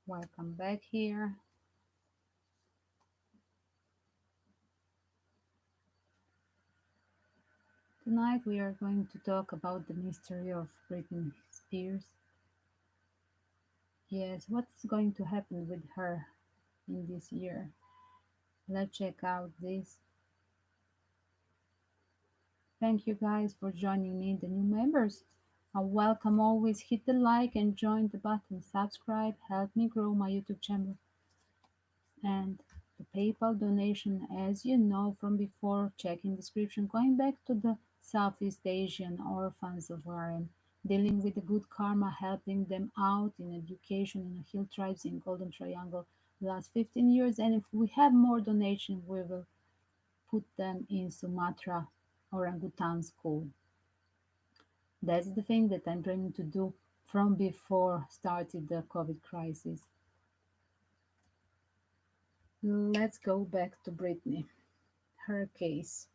Welcome back here. Tonight we are going to talk about the mystery of Britney Spears. Yes, what's going to happen with her in this year? Let's check out this. Thank you guys for joining me, the new members. Welcome always. Hit the like and join the button. Subscribe. Help me grow my YouTube channel. And the PayPal donation, as you know from before, check in description, going back to the Southeast Asian orphans of RM, dealing with the good karma, helping them out in education in the hill tribes in Golden Triangle the last 15 years. And if we have more donation, we will put them in Sumatra orangutan school. That's the thing that I'm trying to do from before started the COVID crisis. Let's go back to Britney, her case.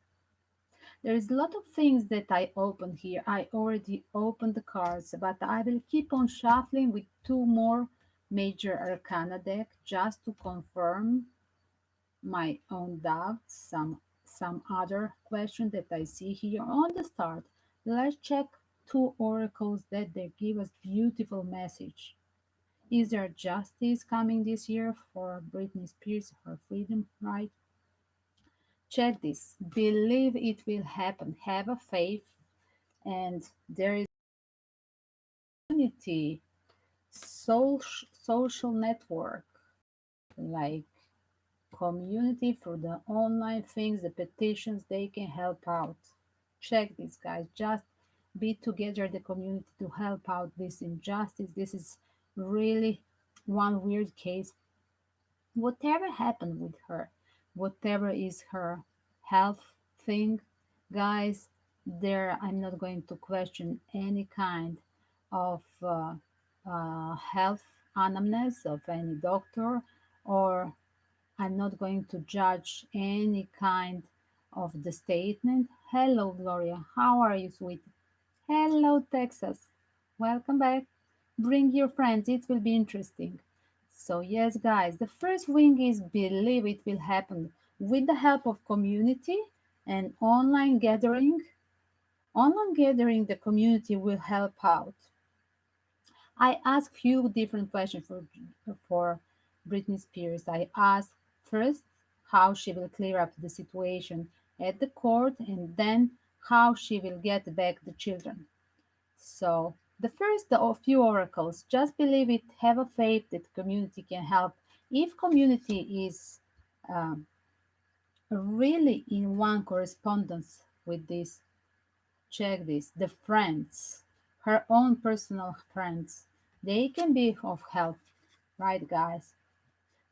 There's a lot of things that I opened here. I already opened the cards, but I will keep on shuffling with two more major arcana deck just to confirm my own doubts, some other question that I see here on the start. Let's check two oracles that they give us beautiful message. Is there justice coming this year for Britney Spears, her freedom, right? Check this. Believe it will happen. Have a faith. And there is unity, social network, like community for the online things, the petitions, they can help out. Check this, guys. Just be together, the community, to help out this injustice. This is really one weird case. Whatever happened with her, whatever is her health thing, guys, there I'm not going to question any kind of health anamnese of any doctor, or I'm not going to judge any kind of the statement. Hello, Gloria. How are you, sweet? Hello, Texas. Welcome back. Bring your friends. It will be interesting. So, yes, guys, the first wing is believe it will happen with the help of community and online gathering. Online gathering, the community will help out. I asked few different questions for Britney Spears. I asked first how she will clear up the situation at the court, and then how she will get back the children. So the first of few oracles, just believe it, have a faith that community can help. If community is um, really in one correspondence with this, check this, the friends, her own personal friends, they can be of help, right, guys?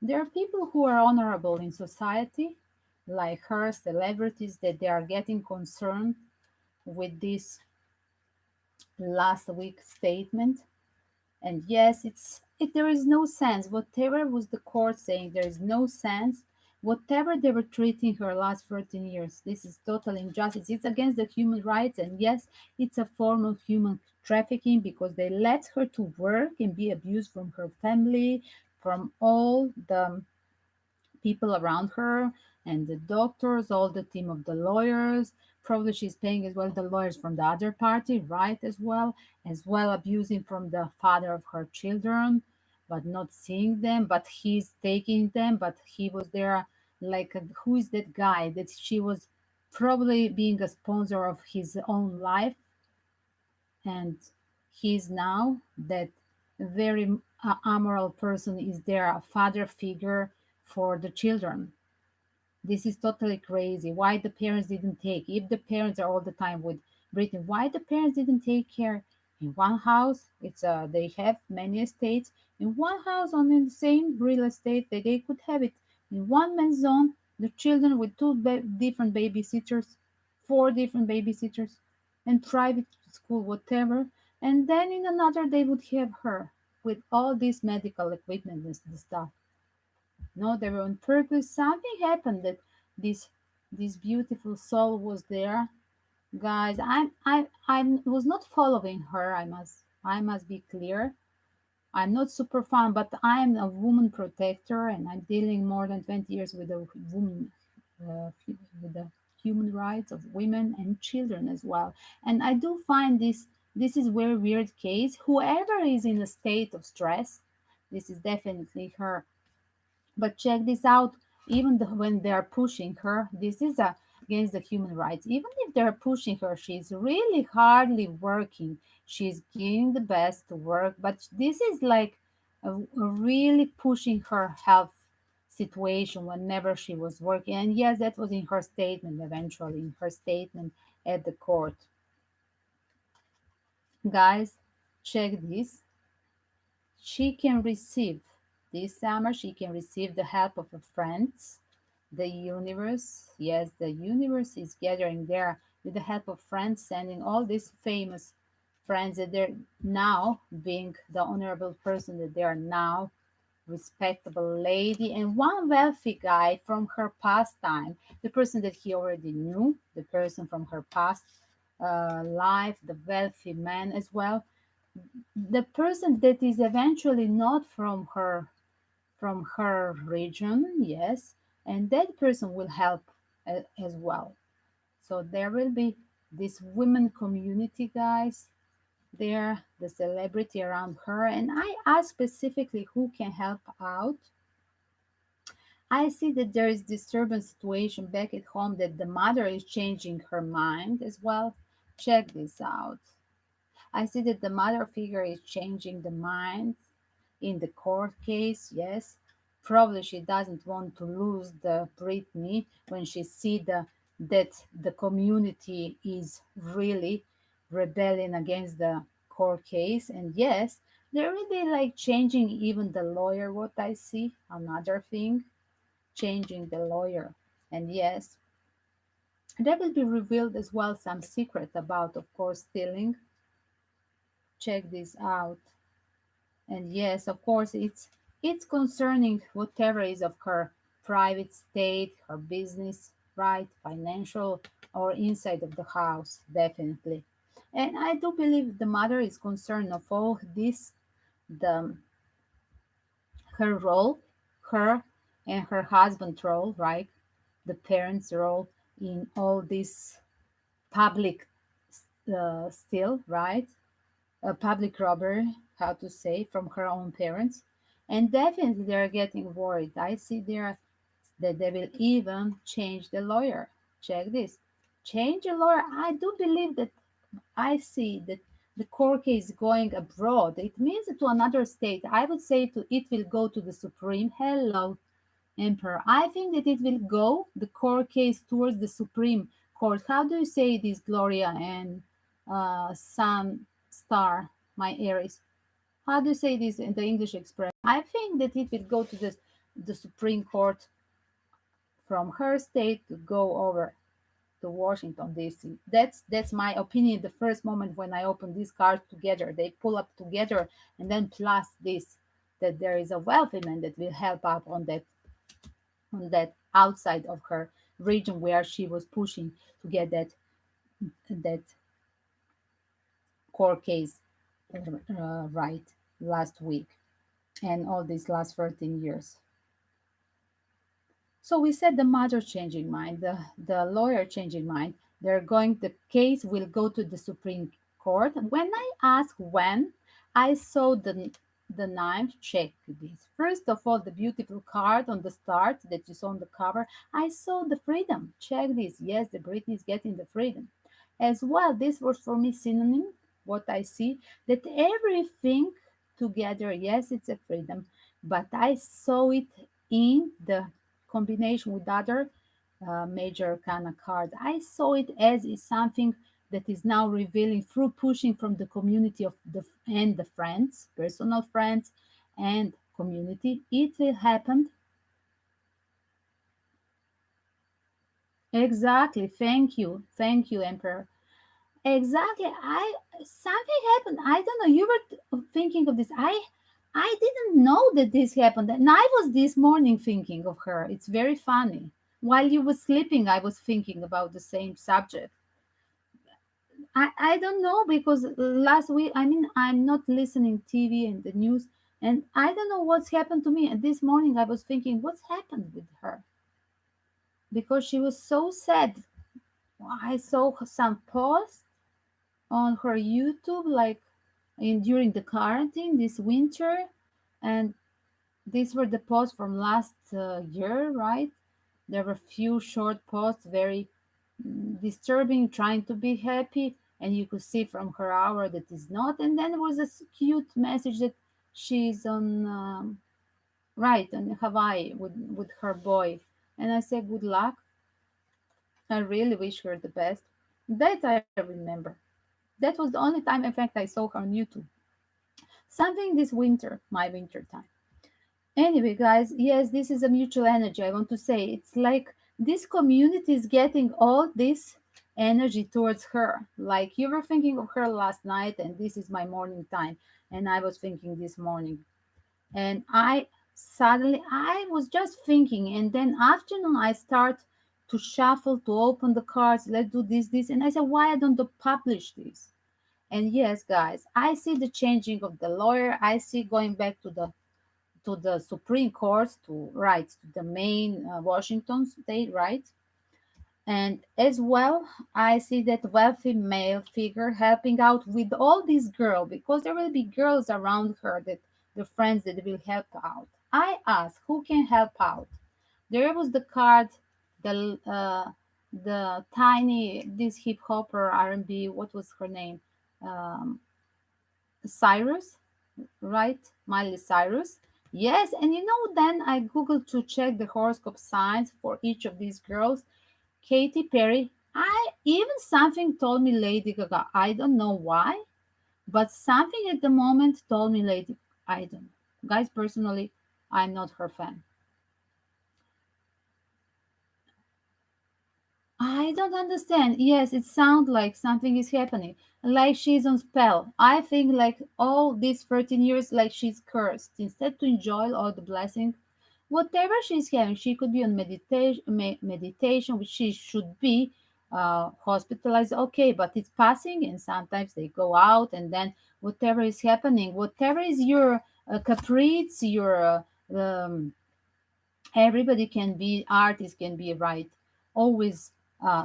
There are people who are honorable in society, like her, celebrities, that they are getting concerned with this last week statement. And yes, there is no sense. Whatever was the court saying, there is no sense. Whatever they were treating her last 13 years, this is total injustice. It's against the human rights, and yes, it's a form of human trafficking because they let her to work and be abused from her family, from all the people around her and the doctors, all the team of the lawyers. Probably she's paying as well the lawyers from the other party, right? As well abusing from the father of her children, but not seeing them, but he's taking them, but he was there like who is that guy that she was probably being a sponsor of his own life, and he's now that very amoral person is there, a father figure for the children. This is totally crazy. Why the parents didn't take? If the parents are all the time with Britain, why the parents didn't take care in one house? They have many estates in one house on the same real estate that they could have it in one man's zone. The children with different babysitters, four different babysitters, and private school, whatever. And then in another they would have her with all this medical equipment and stuff. No, they were on purpose. Something happened that this this beautiful soul was there. Guys, I was not following her. I must be clear. I'm not super fun, but I'm a woman protector, and I'm dealing more than 20 years with the woman, with the human rights of women and children as well. And I do find this is very weird case. Whoever is in a state of stress, this is definitely her. But check this out. Even when they are pushing her, this is against the human rights. Even if they're pushing her, she's really hardly working. She's giving the best to work, but this is like a really pushing her health situation whenever she was working. And yes, that was in her statement eventually, in her statement at the court. Guys, check this. She can receive this summer, she can receive the help of her friends. The universe, yes, the universe is gathering there with the help of friends, sending all these famous friends that they're now being the honorable person that they are now, respectable lady, and one wealthy guy from her past time, the person that he already knew, the person from her past life, the wealthy man as well, the person that is eventually not from her region, yes, and that person will help as well. So there will be this women community, guys, there, the celebrity around her. And I asked specifically who can help out. I see that there is disturbance situation back at home, that the mother is changing her mind as well. Check this out. I see that the mother figure is changing the mind in the court case, yes. Probably she doesn't want to lose the Britney when she see that the community is really rebelling against the court case. And yes, they're really like changing even the lawyer, what I see. Another thing, changing the lawyer. And yes, there will be revealed as well some secret about, of course, stealing. Check this out. And yes, of course, it's concerning whatever is of her private state, her business, right, financial, or inside of the house, definitely. And I do believe the mother is concerned of all this, the her role, her and her husband's role, right, the parents' role in all this public still, right, a public robbery, how to say, from her own parents. And definitely they're getting worried. I see there that they will even change the lawyer. Check this. Change the lawyer. I do believe that I see that the court case going abroad. It means to another state. I would say to it will go to the Supreme. Hello, Emperor. I think that it will go the court case towards the Supreme Court. How do you say this, Gloria and Sun Star, my Aries? How do you say this in the English expression? I think that it will go to the Supreme Court from her state to go over to Washington D.C. That's my opinion. The first moment when I open these cards together, they pull up together, and then plus this, that there is a wealthy man that will help out on that outside of her region where she was pushing to get that court case right last week and all these last 13 years. So we said the mother changing mind, the lawyer changing mind. The case will go to the Supreme Court. When I asked when, I saw the knife. Check this. First of all, the beautiful card on the start that you saw on the cover. I saw the freedom. Check this. Yes, the Britney is getting the freedom. As well, this was for me synonym, what I see, that everything together, yes, it's a freedom, but I saw it in the combination with other major kind of cards. I saw it as is something that is now revealing through pushing from the community of the friends, personal friends, and community. It will happen. Exactly. Thank you, Emperor. Exactly. I Something happened. I don't know. You were thinking of this. I didn't know that this happened, and I was this morning thinking of her. It's very funny. While you were sleeping, I was thinking about the same subject. I don't know because last week, I mean, I'm not listening TV and the news, And I don't know what's happened to me. And this morning I was thinking, what's happened with her? Because she was so sad. I saw some posts on her YouTube, like in during the quarantine this winter, and these were the posts from last year, right? There were few short posts, very disturbing, trying to be happy, and you could see from her hour that is not. And then there was a cute message that she's on right in Hawaii with her boy. And I said, good luck. I really wish her the best. That I remember. That was the only time, in fact, I saw her on YouTube. Something this winter, my winter time. Anyway, guys, yes, this is a mutual energy. I want to say it's like this community is getting all this energy towards her. Like you were thinking of her last night, and this is my morning time, and I was thinking this morning, and I suddenly I was just thinking, and then afternoon I start to shuffle to open the cards. Let's do this, and I said, why I don't publish this? And yes, guys, I see the changing of the lawyer. I see going back to the Supreme Court to right to the main Washington state, right? And as well, I see that wealthy male figure helping out with all these girls because there will be girls around her that the friends that will help out. I asked who can help out. There was the card, the tiny this hip hopper R&B. What was her name? Um, Cyrus, right? Miley Cyrus. Yes, and then I googled to check the horoscope signs for each of these girls. Katy Perry. I even something told me Lady Gaga. I don't know why, but something at the moment told me Lady. I don't know. Guys, personally, I'm not her fan. I don't understand. Yes, it sounds like something is happening. Like she's on spell. I think like all these 13 years, like she's cursed. Instead to enjoy all the blessings, whatever she's having, she could be on meditation, which she should be hospitalized. Okay, but it's passing, and sometimes they go out, and then whatever is happening, whatever is your caprice, your everybody can be artist can be right always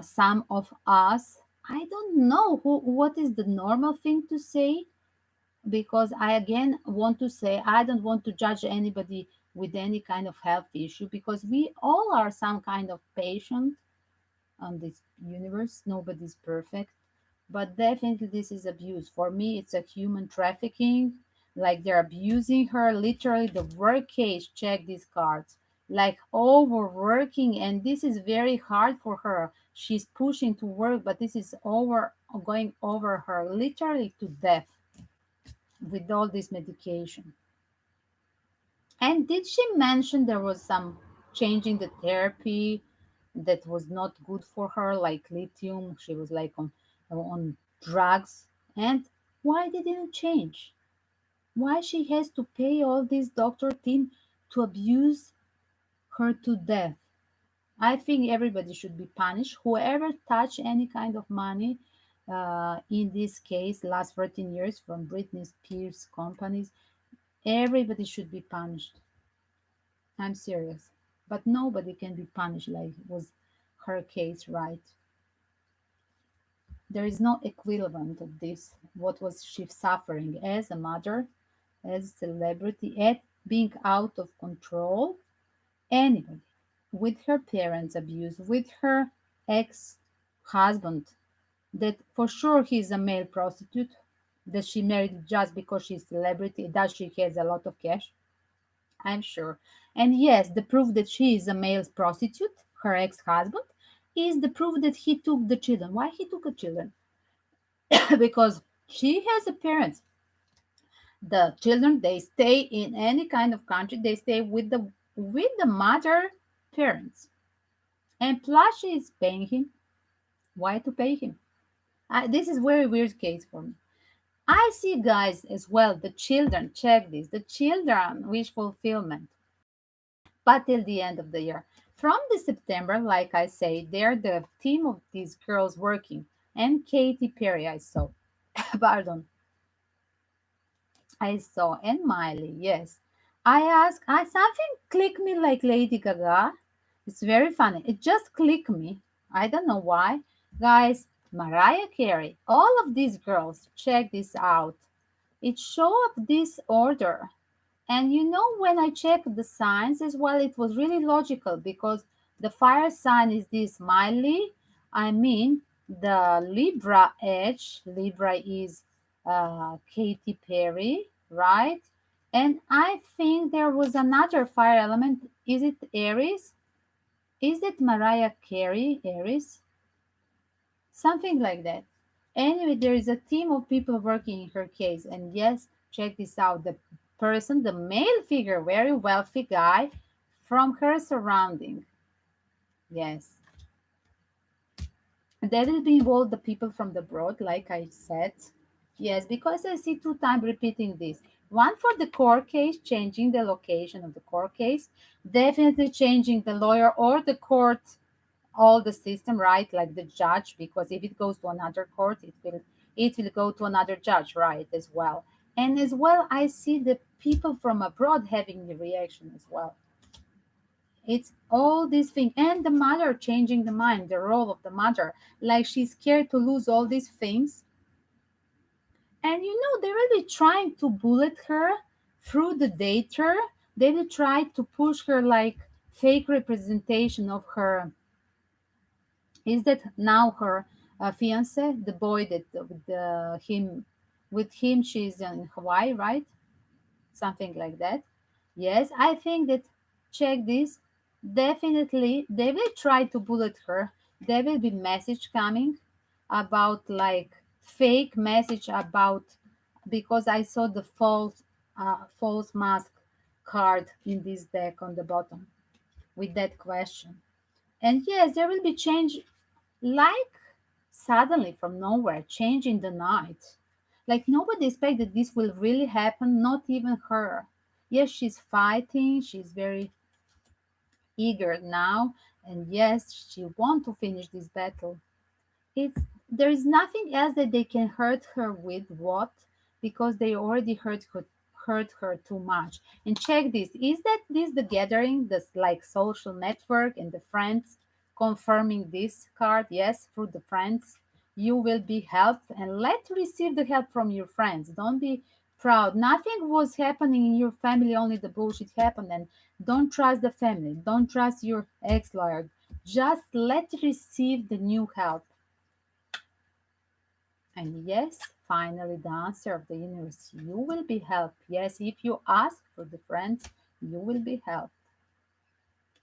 some of us I don't know what is the normal thing to say because I again want to say I don't want to judge anybody with any kind of health issue because we all are some kind of patient on this universe. Nobody's perfect, but definitely this is abuse. For me, it's a human trafficking. Like they're abusing her. Literally, the work case. Check these cards. Like overworking, and this is very hard for her. She's pushing to work, but this is over going over her literally to death with all this medication. And did she mention there was some changing the therapy that was not good for her, like lithium? She was like on drugs. And why didn't it change? Why she has to pay all this doctor team to abuse her to death? I think everybody should be punished. Whoever touched any kind of money, in this case, last 13 years from Britney Spears companies, everybody should be punished. I'm serious. But nobody can be punished like was her case, right? There is no equivalent of this. What was she suffering as a mother, as a celebrity, at being out of control? Anybody with her parents' abuse, with her ex husband, that for sure he's a male prostitute, that she married just because she's a celebrity, that she has a lot of cash. I'm sure. And yes, the proof that she is a male prostitute, her ex-husband, is the proof that he took the children. Why he took the children? Because she has a parents. The children they stay in any kind of country, they stay with the mother parents. And plus she is paying him. Why to pay him? This is very weird case for me. I see guys as well, the children, check this, the children wish fulfillment but till the end of the year. From the September, like I say, they're the team of these girls working. And Katy Perry, I saw. Pardon. I saw, and Miley, yes. I asked, I something clicked me like Lady Gaga. It's very funny. It just clicked me. I don't know why. Guys, Mariah Carey, all of these girls, check this out. It show up this order. And you know, when I checked the signs as well, it was really logical because the fire sign is this Miley. I mean, the Libra edge. Libra is Katy Perry, right? And I think there was another fire element. Is it Aries? Is it Mariah Carey, Aries? Something like that. Anyway, there is a team of people working in her case. And yes, check this out. The person, the male figure, very wealthy guy from her surrounding. Yes. They will be involved the people from the broad, like I said. Yes, because I see two times repeating this. One for the court case, changing the location of the court case, definitely changing the lawyer or the court, all the system, right? Like the judge, because if it goes to another court, it will go to another judge, right? As well. And as well, I see the people from abroad having the reaction as well. It's all these things, and the mother changing the mind, the role of the mother, like she's scared to lose all these things. And you know, they will be trying to bullet her through the data. They will try to push her like fake representation of her. Is that now her fiance, the boy that with him she's in Hawaii, right? Something like that. Yes, I think that, check this. Definitely, they will try to bullet her. There will be message coming about like fake message about, because I saw the false mask card in this deck on the bottom with that question. And yes, there will be change, like suddenly from nowhere, change in the night. Like nobody expected this will really happen, not even her. Yes, she's fighting, she's very eager now, and yes, she wants to finish this battle. It's There is nothing else that they can hurt her with, what? Because they already hurt her too much. And check this. Is that this the gathering, this like social network and the friends confirming this card? Yes, through the friends. You will be helped, and let receive the help from your friends. Don't be proud. Nothing was happening in your family, only the bullshit happened. And don't trust the family. Don't trust your ex-lawyer. Just let receive the new help. And yes, finally, the answer of the universe, you will be helped. Yes, if you ask for the friends, you will be helped.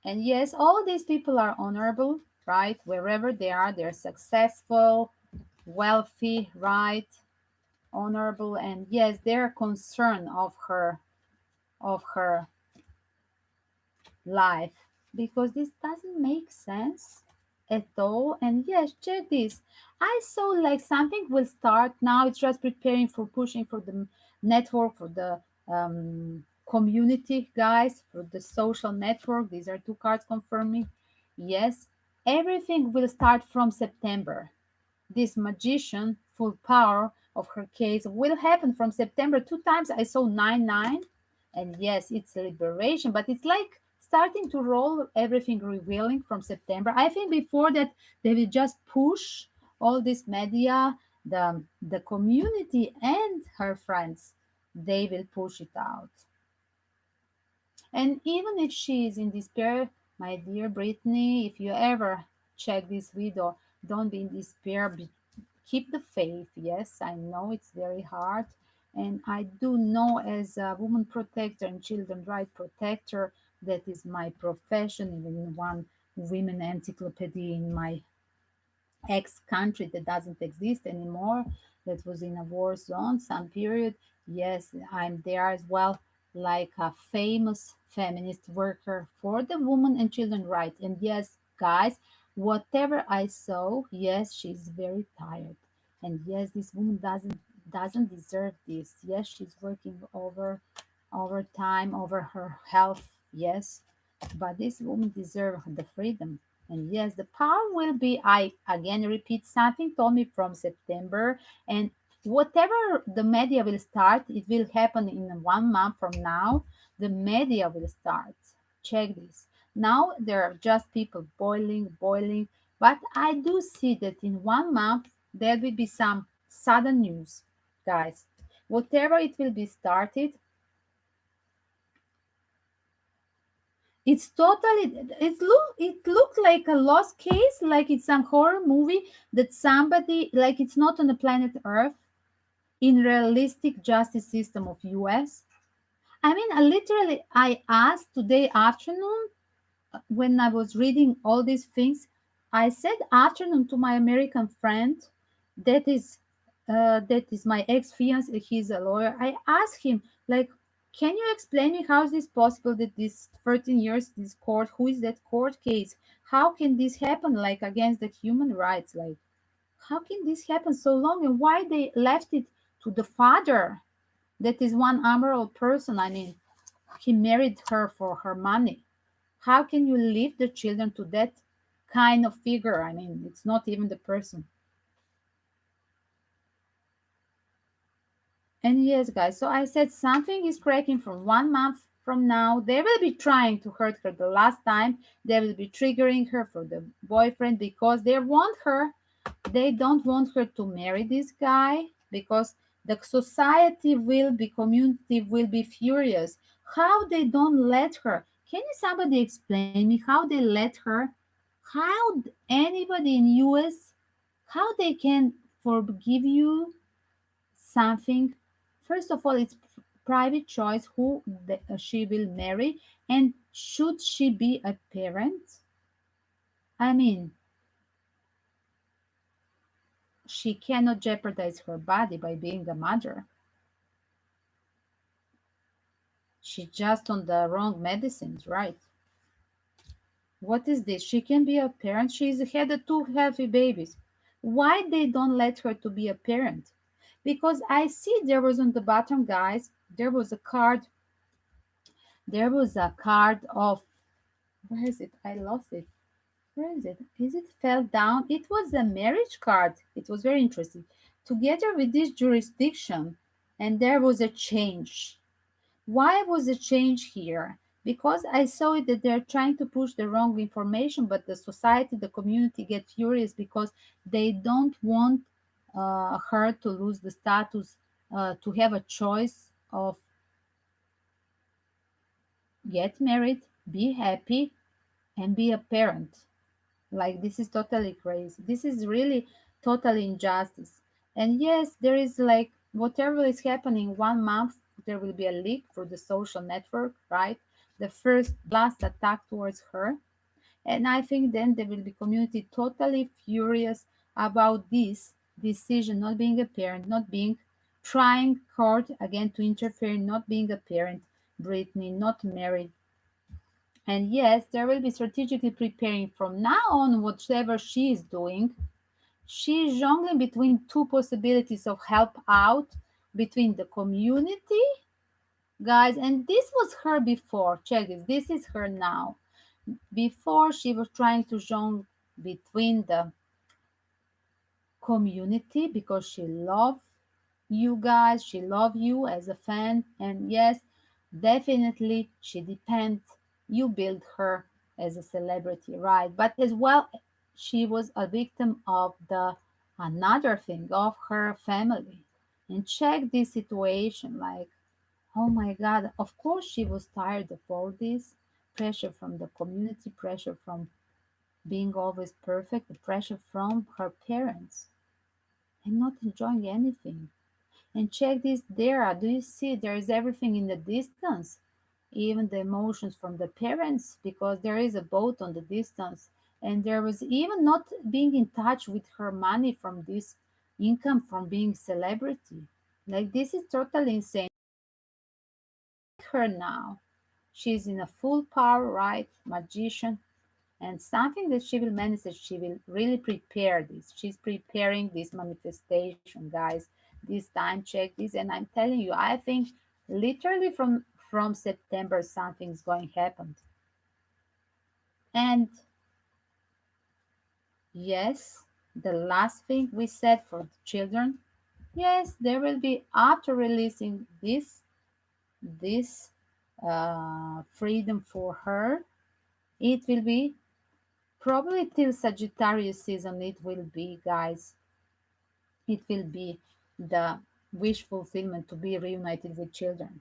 And yes, all these people are honorable, right? Wherever they are, they're successful, wealthy, right? Honorable, and yes, they're concerned of her life, because this doesn't make sense at all. And yes, check this. I saw like something will start now. It's just preparing for pushing for the network, for the community, guys, for the social network. These are two cards confirming. Yes, everything will start from September. This magician full power of her case will happen from September. Two times I saw 9-9, and yes, it's liberation, but it's like starting to roll, everything revealing from September. I think before that they will just push all this media, the community and her friends. They will push it out. And even if she is in despair, my dear Brittany, if you ever check this video, don't be in despair. Keep the faith. Yes, I know it's very hard. And I do know, as a woman protector and children right protector, that is my profession, even in one women encyclopedia in my ex country that doesn't exist anymore, that was in a war zone some period. Yes, I'm there as well, like a famous feminist worker for the women and children rights. And yes, guys, whatever I saw, yes, she's very tired. And yes, this woman doesn't deserve this. Yes, she's working over time, over her health. Yes, but this woman deserves the freedom. And yes, the power will be, I again repeat, something told me from September. And whatever the media will start, it will happen in 1 month from now. The media will start. Check this. Now there are just people boiling, but I do see that in 1 month there will be some sudden news, guys. Whatever it will be started, it's totally, it looked like a lost case, like it's some horror movie that somebody, like it's not on the planet Earth, in realistic justice system of US. I mean, literally, I asked today afternoon when I was reading all these things. I said afternoon to my American friend, that is, that is my ex fiance. He's a lawyer. I asked him, like, can you explain me how is this possible that this 13 years, this court, who is that court case? How can this happen, like against the human rights? Like, how can this happen so long, and why they left it to the father? That is one honorable person. I mean, he married her for her money. How can you leave the children to that kind of figure? I mean, it's not even the person. And yes, guys, so I said something is cracking from 1 month from now. They will be trying to hurt her the last time. They will be triggering her for the boyfriend because they want her. They don't want her to marry this guy because the society will be, community will be furious. How they don't let her? Can you somebody explain me how they let her? How anybody in US, how they can forgive you something? First of all, it's private choice who she will marry, and should she be a parent? I mean, she cannot jeopardize her body by being a mother. She's just on the wrong medicines, right? What is this? She can be a parent. She's had two healthy babies. Why they don't let her to be a parent? Because I see there was on the bottom, guys, there was a card. There was a card of, where is it? I lost it. Where is it? Is it fell down? It was a marriage card. It was very interesting. Together with this jurisdiction, and there was a change. Why was a change here? Because I saw it that they're trying to push the wrong information, but the society, the community get furious because they don't want her to lose the status, to have a choice of get married, be happy, and be a parent. Like, this is totally crazy. This is really totally injustice. And yes, there is like whatever is happening 1 month, there will be a leak for the social network, right? The first blast attack towards her. And I think then there will be community totally furious about this decision, not being a parent, not being trying court again to interfere, not being a parent, Britney, not married. And yes, there will be strategically preparing from now on whatever she is doing. She is jongling between two possibilities of help out between the community, guys, and this was her before. Check this. This is her now. Before she was trying to jongle between the community because she loved you guys, she loved you as a fan, and yes, definitely she depends, you build her as a celebrity, right? But as well, she was a victim of the another thing of her family. And check this situation, like, oh my god, of course she was tired of all this pressure from the community, pressure from being always perfect, the pressure from her parents, and not enjoying anything. And check this there. Do you see there is everything in the distance? Even the emotions from the parents, because there is a boat on the distance. And there was even not being in touch with her money from this income from being celebrity. Like, this is totally insane. Her now. She's in a full power, right? Magician. And something that she will manage, that she will really prepare this. She's preparing this manifestation, guys. This time, check this, and I'm telling you, I think literally from September something's going to happen. And yes, the last thing we said for the children, Yes, there will be after releasing this freedom for her. It will be probably till Sagittarius season. It will be, guys. It will be the wish fulfillment to be reunited with children.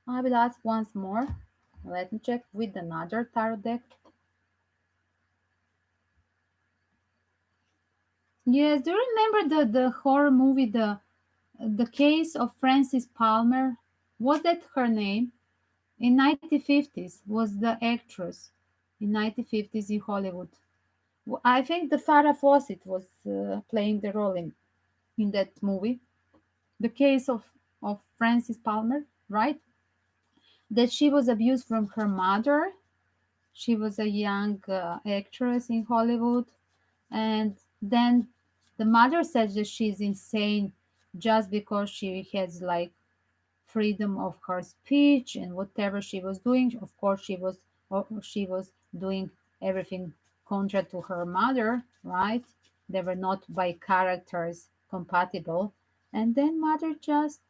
I will ask once more. Let me check with another tarot deck. Yes, do you remember the horror movie the case of Frances Palmer? Was that her name? In 1950s was the actress in 1950s in Hollywood. I think the Farrah Fawcett was playing the role in that movie. The case of Frances Palmer, right? That she was abused from her mother. She was a young actress in Hollywood, and then the mother says that she's insane just because she has like freedom of her speech and whatever she was doing. Of course, she was doing everything contrary to her mother, right? They were not by characters compatible, and then mother just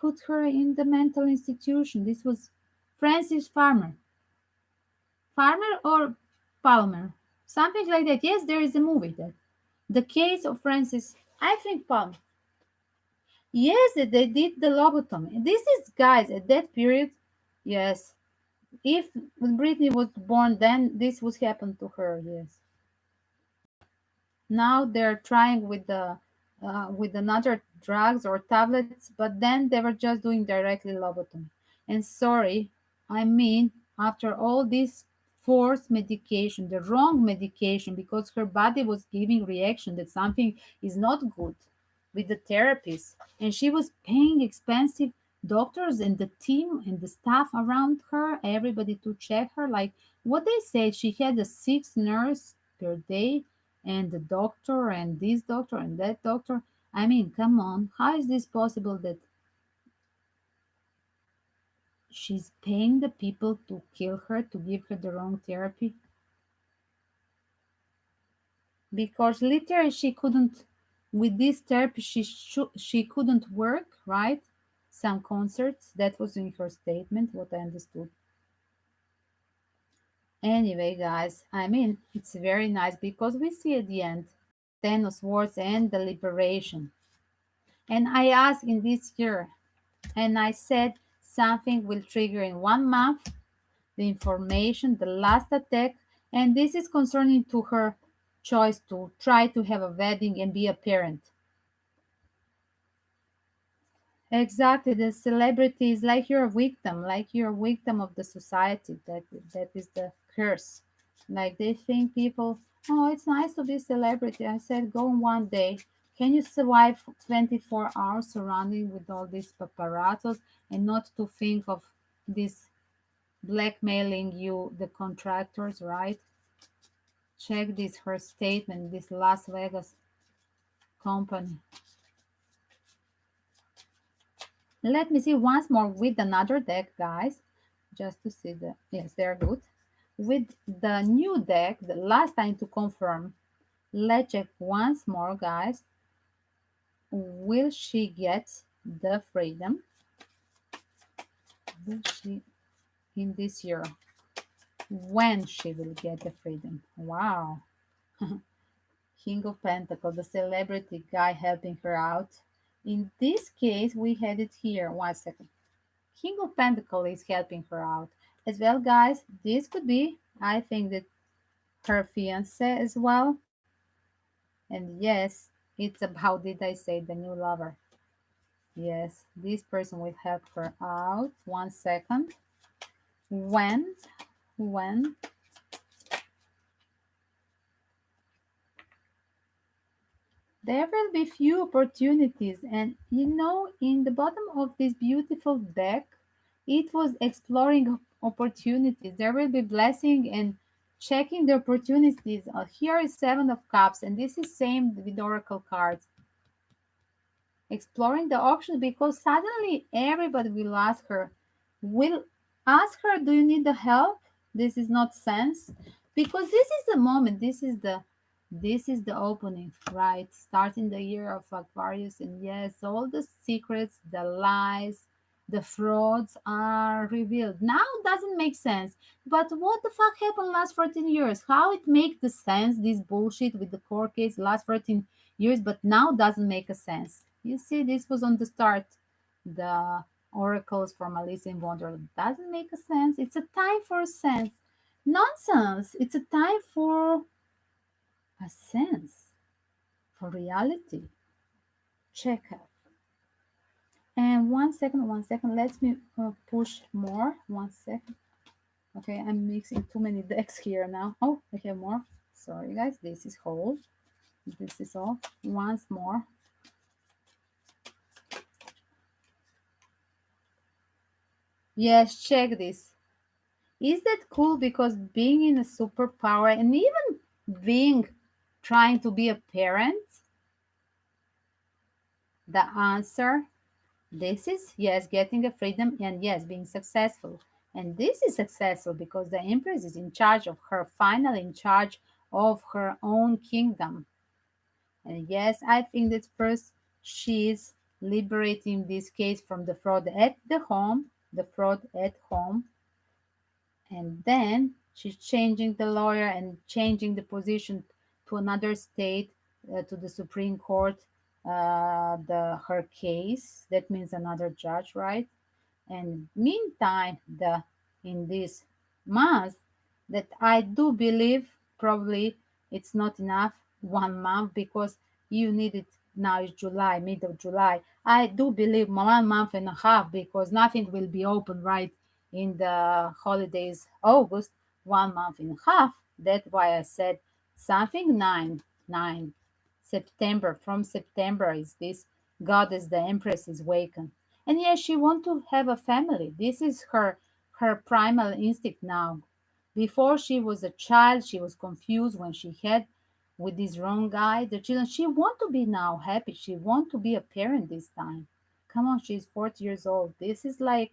put her in the mental institution. This was Francis Farmer or Palmer, something like that. Yes, there is a movie that the case of Francis. I think Palmer. Yes, they did the lobotomy. This is, guys, at that period. Yes, if Britney was born, then this would happen to her. Yes. Now they're trying with another drugs or tablets, but then they were just doing directly lobotomy. And sorry, I mean, after all this forced medication, the wrong medication, because her body was giving reaction that something is not good with the therapist, and she was paying expensive doctors and the team and the staff around her, everybody to check her. Like what they said, she had a 6 nurse per day and the doctor and this doctor and that doctor. I mean, come on, how is this possible that she's paying the people to kill her, to give her the wrong therapy? Because literally she couldn't, with this therapy, she couldn't work, right? Some concerts, that was in her statement, what I understood. Anyway, guys, I mean, it's very nice because we see at the end Ten of Swords and the liberation. And I asked in this year, and I said something will trigger in 1 month the information, the last attack, and this is concerning to her choice to try to have a wedding and be a parent. Exactly, the celebrity is like you're a victim of the society. That is the curse. Like they think people, oh, it's nice to be a celebrity. I said, go on one day. Can you survive 24 hours surrounding with all these paparazzos and not to think of this blackmailing you, the contractors, right? Check this her statement, this Las Vegas company. Let me see once more with another deck, guys, just to see the, yes, they're good. With the new deck, the last time to confirm, let's check once more, guys. Will she get the freedom? Will she in this year? When she will get the freedom? Wow. King of Pentacles, the celebrity guy helping her out. In this case, we had it here. 1 second. King of Pentacles is helping her out. As well, guys, this could be, I think, that her fiance as well. And yes, it's about, did I say, the new lover. Yes, this person will help her out. 1 second. When there will be few opportunities, and in the bottom of this beautiful deck, it was exploring opportunities. There will be blessing and checking the opportunities. Here is Seven of Cups, and this is same with Oracle cards. Exploring the options because suddenly everybody will ask her, do you need the help? This is not sense because this is the moment. This is the This is the opening, right? Starting the year of Aquarius, and yes, all the secrets, the lies, the frauds are revealed. Now doesn't make sense. But what the fuck happened last 14 years? How it make the sense, this bullshit with the court case last 14 years, but now doesn't make a sense. You see, this was on the start. The oracles from Alice in Wonderland doesn't make a sense. It's a time for a sense. Nonsense. It's a time for a sense, for reality. Check out. And one second, let me push more. One second. Okay, I'm mixing too many decks here now. Oh, I have more. Sorry, guys. This is whole. This is all. Once more. Yes, check this. Is that cool? Because being in a superpower and even being trying to be a parent, the answer, this is yes, getting a freedom, and yes, being successful. And this is successful because the Empress is in charge of her, finally in charge of her own kingdom. And yes, I think that first she is liberating this case from the fraud at the home, the fraud at home, and then she's changing the lawyer and changing the position to another state, to the Supreme Court, the her case. That means another judge, right? And meantime, the in this month, that I do believe probably it's not enough 1 month, because you need it now is July, mid of July. I do believe 1 month and a half, because nothing will be open right in the holidays August. 1 month and a half. That's why I said something nine September. From September is this goddess, the Empress, is wakened, and yes, she want to have a family. This is her primal instinct now. Before she was a child, she was confused when she had with this wrong guy the children. She want to be now happy. She want to be a parent this time. Come on, she's 40 years old. This is like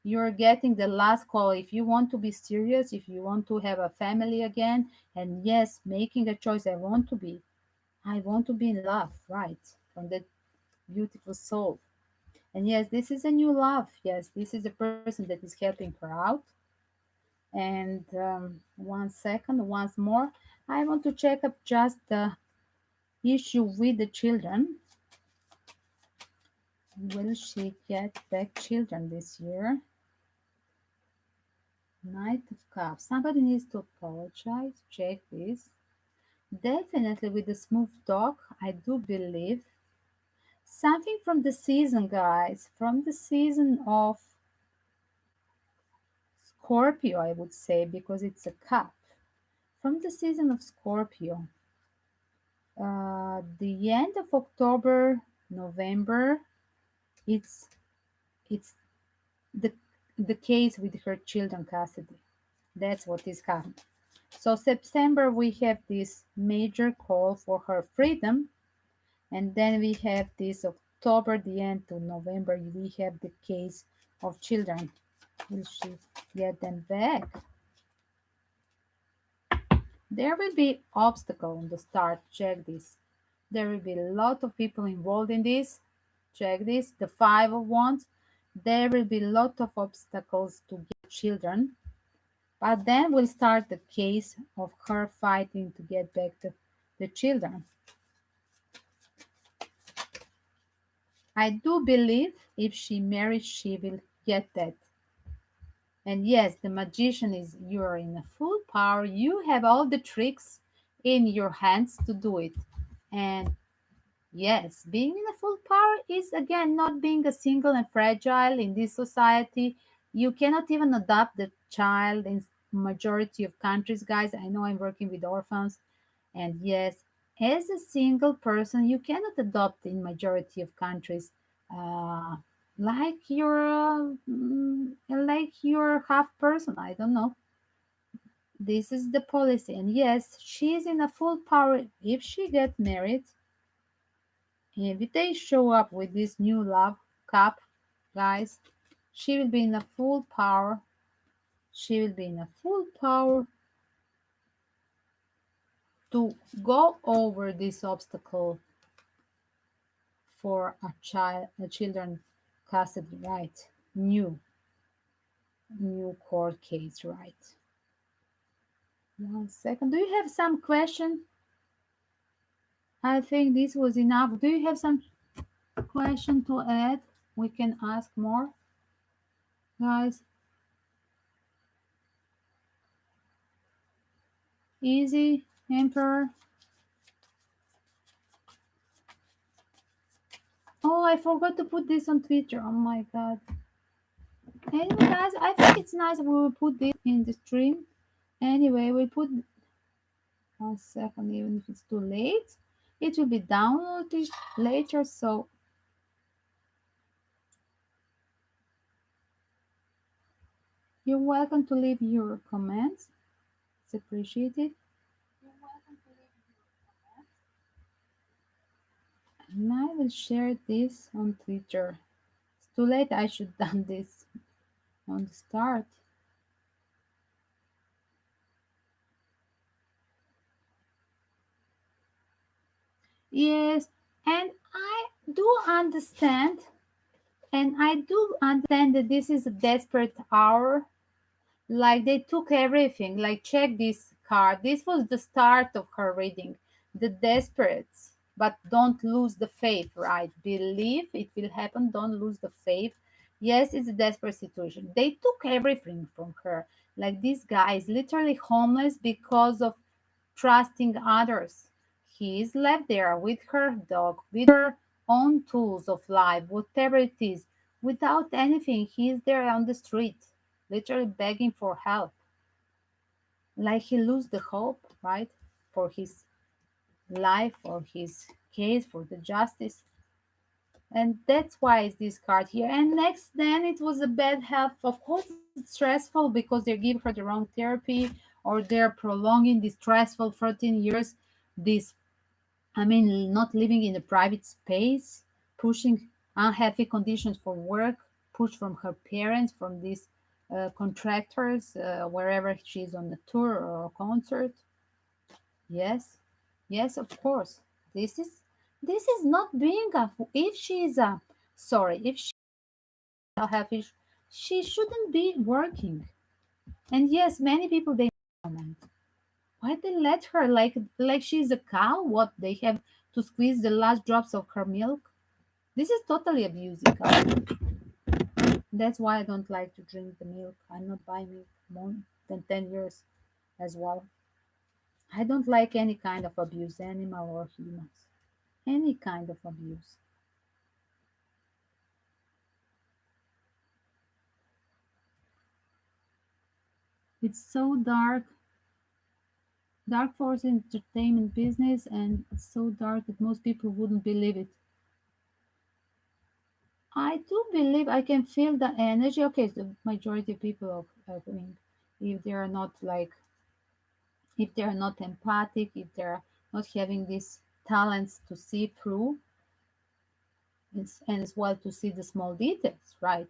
you're getting the last call. If you want to be serious, if you want to have a family again, and yes, making a choice, I want to be in love, right? From that beautiful soul. And yes, this is a new love. Yes, this is the person that is helping her out. And 1 second, once more, I want to check up just the issue with the children. Will she get back children this year? Knight of Cups. Somebody needs to apologize. Check this. Definitely with the smooth talk, I do believe. Something from the season, guys. From the season of Scorpio, I would say, because it's a cup. From the season of Scorpio, the end of October, November, it's it's the the case with her children custody. That's what is happening. So September we have this major call for her freedom, and then we have this October, the end to November, we have the case of children. Will she get them back? There will be obstacle on the start. Check this. There will be a lot of people involved in this. Check this. The Five of Wands. There will be a lot of obstacles to get children. But then we'll start the case of her fighting to get back the children. I do believe if she marries, she will get that. And yes, the magician is you're in a full power. You have all the tricks in your hands to do it. And yes, being in a full power is again not being a single and fragile in this society. You cannot even adopt the child in majority of countries, guys. I know I'm working with orphans, and yes, as a single person, you cannot adopt in majority of countries. Uh, like you're half person. I don't know. This is the policy, and yes, she's in a full power. If she get married, if they show up with this new love cup, guys, she will be in a full power. She will be in a full power to go over this obstacle for a children custody, right? New court case, right? 1 second. Do you have some question? I think this was enough. Do you have some question to add? We can ask more, guys. Easy, Emperor. Oh, I forgot to put this on Twitter. Oh my god. Anyway, guys, I think it's nice we will put this in the stream. Anyway, we put 1 second, even if it's too late. It will be downloaded later, so you're welcome to leave your comments. It's appreciated. You're welcome to leave your comments. And I will share this on Twitter. It's too late. I should done this on the start. Yes, and I do understand, and I do understand that this is a desperate hour. Like they took everything. Like check this card. This was the start of her reading. The desperates, but don't lose the faith, right? Believe it will happen. Don't lose the faith. Yes, it's a desperate situation. They took everything from her. Like this guy is literally homeless because of trusting others. He is left there with her dog, with her own tools of life, whatever it is, without anything. He is there on the street, literally begging for help. Like he lose the hope, right? For his life, for his case, for the justice. And that's why it's this card here. And next, then it was a bad health. Of course, it's stressful because they give her the wrong therapy, or they're prolonging this stressful 13 years. This, I mean, not living in a private space, pushing unhealthy conditions for work, pushed from her parents, from these contractors, wherever she's on a tour or a concert. Yes, yes, of course. This is not being a. If she's a sorry, if she's a healthy, she shouldn't be working. And yes, many people they comment. Why they let her like she's a cow? What they have to squeeze the last drops of her milk? This is totally abusive. That's why I don't like to drink the milk. I'm not buying milk more than 10 years as well. I don't like any kind of abuse, animal or humans. Any kind of abuse. It's so dark. Dark force entertainment business, and it's so dark that most people wouldn't believe it. I do believe I can feel the energy. Okay, the majority of people I mean, if they are not like, if they are not empathic, if they're not having these talents to see through, and as well to see the small details, right?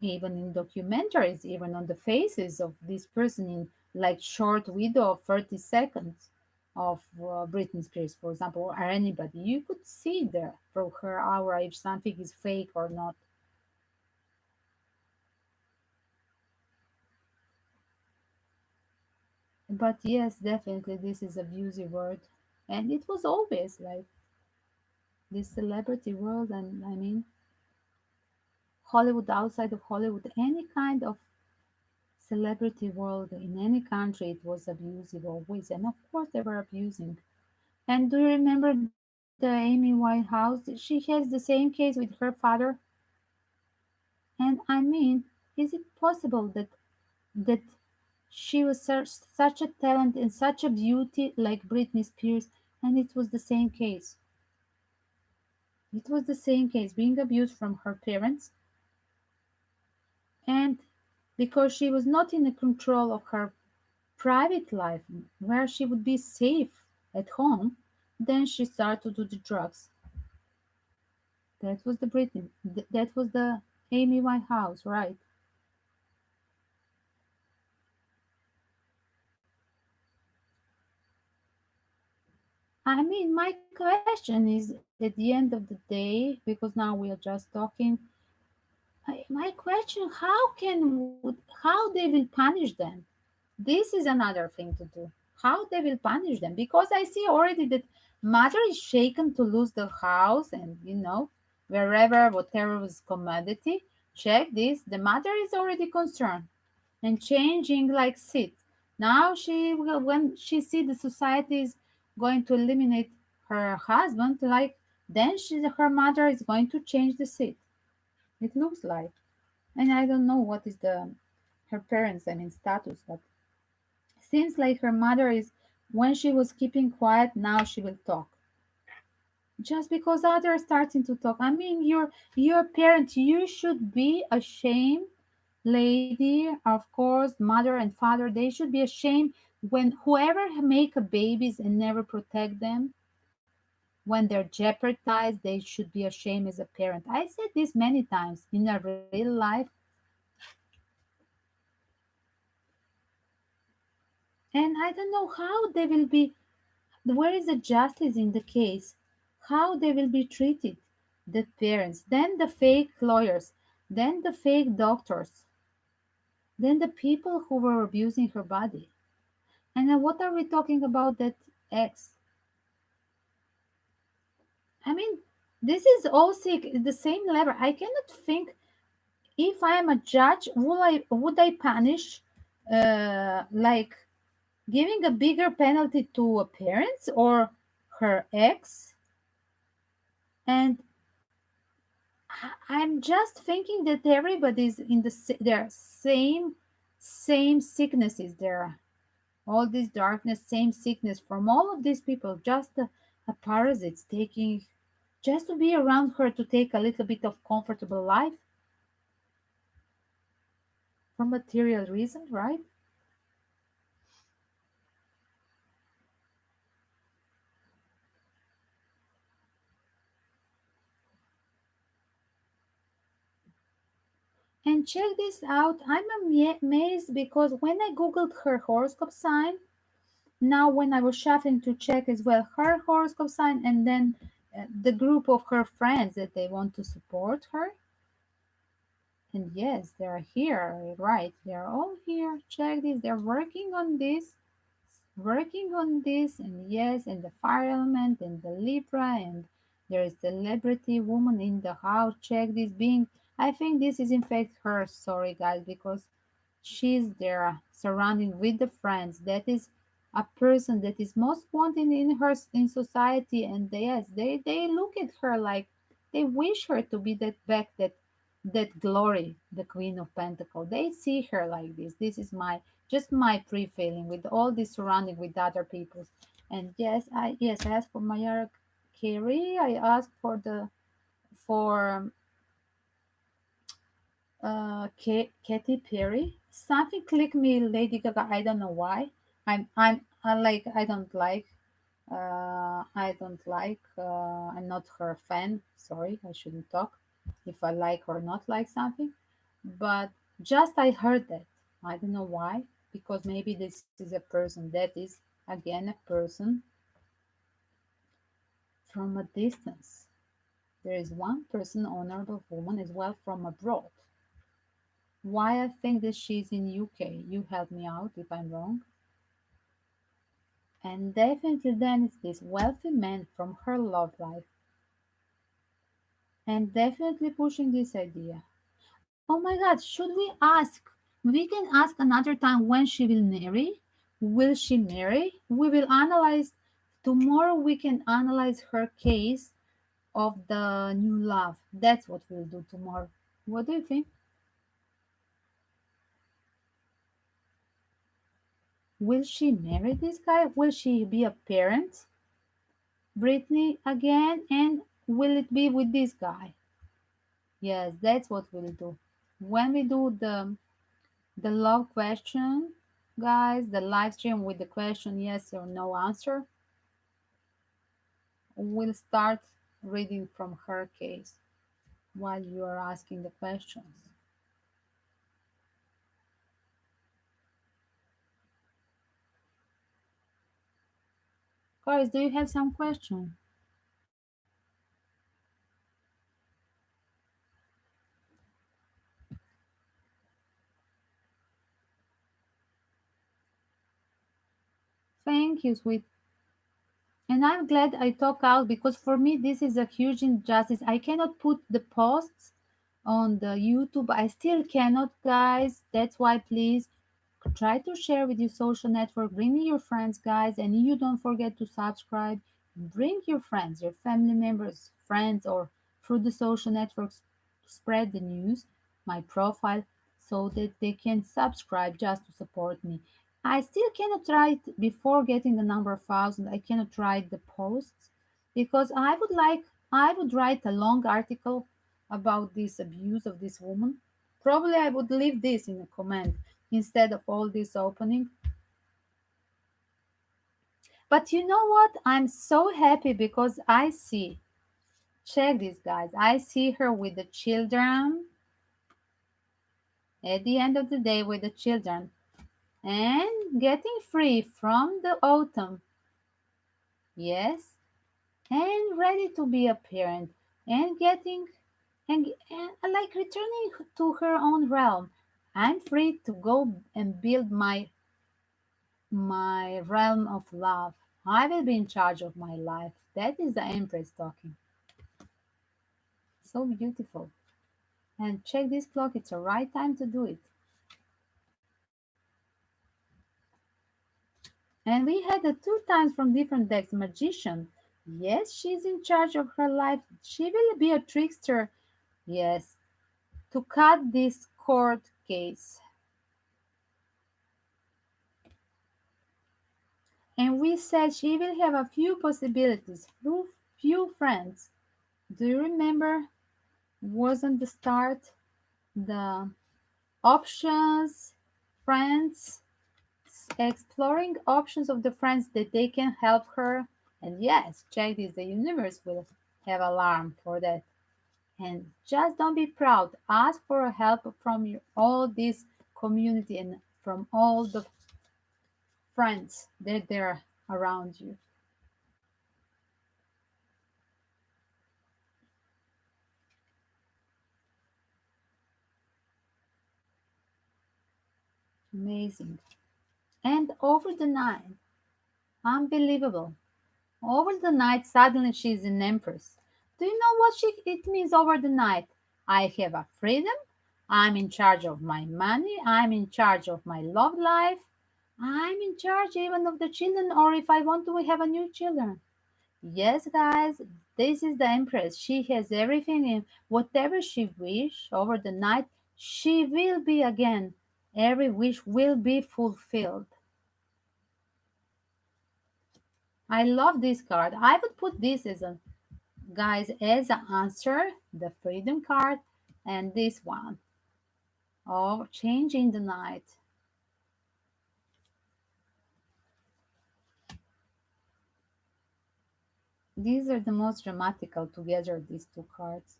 Even in documentaries, even on the faces of this person in like short video of 30 seconds of Britney Spears, for example, or anybody, you could see there through her aura if something is fake or not. But yes, definitely this is abusive word. And it was always like this celebrity world, and I mean Hollywood, outside of Hollywood, any kind of celebrity world in any country, it was abusive always. And of course they were abusing. And do you remember the Amy Whitehouse? She has the same case with her father. And I mean, is it possible that she was such a talent and such a beauty like Britney Spears, and it was the same case? It was the same case, being abused from her parents, and because she was not in the control of her private life, where she would be safe at home, then she started to do the drugs. That was the Britney. That was the Amy Whitehouse, right? I mean, my question is at the end of the day, because now we are just talking. My question: how they will punish them? This is another thing to do. How they will punish them? Because I see already that mother is shaken to lose the house, and wherever whatever was commodity. Check this. The mother is already concerned and changing like seed. Now she will, when she see the society is going to eliminate her husband, like then her mother is going to change the seat. It looks like, and I don't know what is the her parents, I mean, status, but seems like her mother is when she was keeping quiet, now she will talk. Just because others starting to talk. I mean, you're a parent, you should be ashamed. Lady, of course, mother and father, they should be ashamed when whoever make a babies and never protect them, when they're jeopardized, they should be ashamed as a parent. I said this many times in a real life, and I don't know how they will be. Where is the justice in the case? How they will be treated? The parents, then the fake lawyers, then the fake doctors, then the people who were abusing her body. And then what are we talking about that ex? I mean, this is also the same level. I cannot think if I am a judge, would I punish like giving a bigger penalty to a parents or her ex? And I'm just thinking that everybody's in their same sicknesses there. All this darkness, same sickness from all of these people, just a parasites taking just to be around her to take a little bit of comfortable life for material reasons, right? And check this out, I'm amazed because when I googled her horoscope sign, now when I was shuffling to check as well her horoscope sign and then the group of her friends that they want to support her, and yes, they are here, right? They are all here. Check this, they're working on this, and yes, and the fire element and the libra, and there is celebrity woman in the house. Check this being, I think this is in fact her, sorry guys, because she's there surrounding with the friends. That is a person that is most wanted in her in society, and yes, they look at her like they wish her to be that back, that glory, the queen of pentacle. They see her like this. This is my just my pre-feeling with all this surrounding with other people. And yes, I asked for Mayara Carey. I asked for the for Katy Perry. Something clicked me, Lady Gaga. I don't know why. I like I don't like I'm not her fan. Sorry, I shouldn't talk if I like or not like something. But just I heard that. I don't know why. Because maybe this is a person that is again a person from a distance. There is one person, honorable woman as well from abroad. Why I think that she's in UK? You help me out if I'm wrong. And definitely then it's this wealthy man from her love life, and definitely pushing this idea. Oh my God, should we ask? We can ask another time when she will marry. Will she marry? We will analyze tomorrow. We can analyze her case of the new love. That's what we'll do tomorrow. What do you think? Will she marry this guy? Will she be a parent? Britney again? And will it be with this guy? Yes, that's what we'll do. When we do the love question, guys, the live stream with the question yes or no answer, we'll start reading from her case while you are asking the questions. Guys, do you have some question? Thank you, sweet. And I'm glad I talk out because for me this is a huge injustice. I cannot put the posts on the YouTube. I still cannot, guys. That's why please try to share with your social network. Bring me your friends, guys, and you don't forget to subscribe. Bring your friends, your family members, friends, or through the social networks. Spread the news, my profile, so that they can subscribe just to support me. I still cannot write before getting the number of thousand. I cannot write the posts because I would write a long article about this abuse of this woman. Probably I would leave this in a comment instead of all this opening. But you know what? I'm so happy because I see, check this, guys. I see her with the children at the end of the day with the children and getting free from the autumn. Yes, and ready to be a parent and getting and like returning to her own realm. I'm free to go and build my realm of love. I will be in charge of my life. That is the Empress talking. So beautiful. And check this clock, it's the right time to do it. And we had the two times from different decks. Magician. Yes, she's in charge of her life. She will be a trickster. Yes, to cut this court case. And we said she will have a few possibilities, few friends. Do you remember? Wasn't the start the options, friends, exploring options of the friends that they can help her. And yes, check this, the universe will have alarm for that. And just don't be proud. Ask for help from all this community and from all the friends that they're around you. Amazing. And over the night, unbelievable. Over the night, suddenly she's an empress. Do you know what it means over the night? I have a freedom. I'm in charge of my money. I'm in charge of my love life. I'm in charge even of the children, or if I want to have a new children. Yes, guys, this is the empress. She has everything in whatever she wish over the night. She will be again. Every wish will be fulfilled. I love this card. I would put this as a guys as an answer the freedom card and this one of changing the night. These are the most dramatical together, these two cards.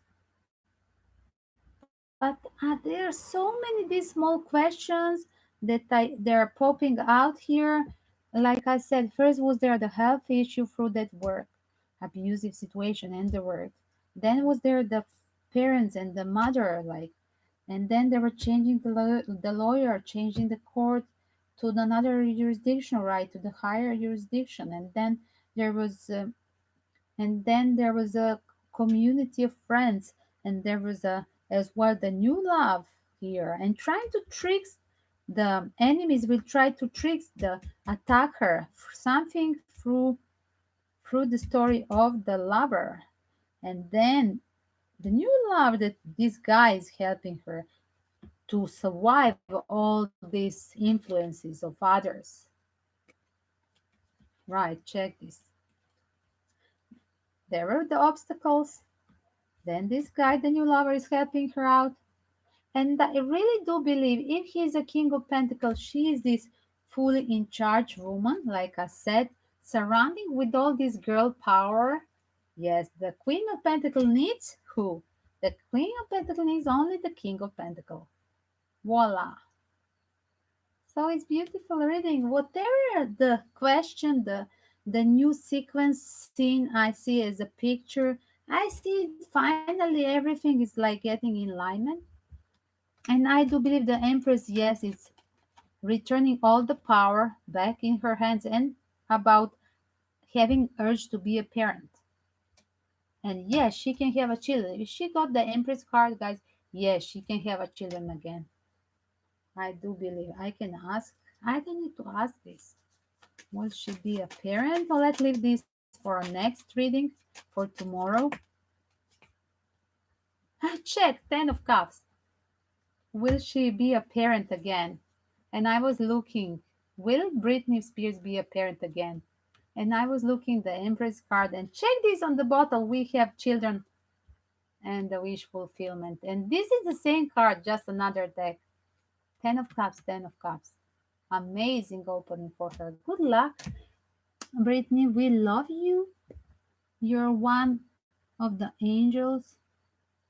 But there are so many these small questions that they're popping out here. Like I said, first was there the health issue through that work, abusive situation and the work. Then was there the parents and the mother, like, and then they were changing the lawyer, changing the court to another jurisdiction, right, to the higher jurisdiction, there was uh, and then there was a community of friends, and there was a as well the new love here, and trying to trick the enemies will try to trick the attacker something through the story of the lover, and then the new love that this guy is helping her to survive all these influences of others. Right, check this. There were the obstacles. Then this guy, the new lover, is helping her out. And I really do believe if he is a king of pentacles, she is this fully in charge woman, like I said, surrounding with all this girl power. Yes, the queen of pentacles needs who? The queen of pentacles needs only the king of pentacles. Voila. So it's beautiful reading. Whatever the question, The new sequence scene I see as a picture. I see finally everything is like getting in alignment. And I do believe the Empress, yes, is returning all the power back in her hands and about having urge to be a parent. And yes, she can have a children. If she got the Empress card, guys, yes, she can have a children again. I do believe. I can ask. I don't need to ask this. Will she be a parent? Well, let's leave this for our next reading for tomorrow. Check, 10 of Cups. Will she be a parent again? And I was looking, will Britney Spears be a parent again? And I was looking the Empress card and check this on the bottle. We have children and the wish fulfillment. And this is the same card, just another deck. 10 of Cups, 10 of Cups. Amazing opening for her. Good luck, Brittany. We love you. You're one of the angels.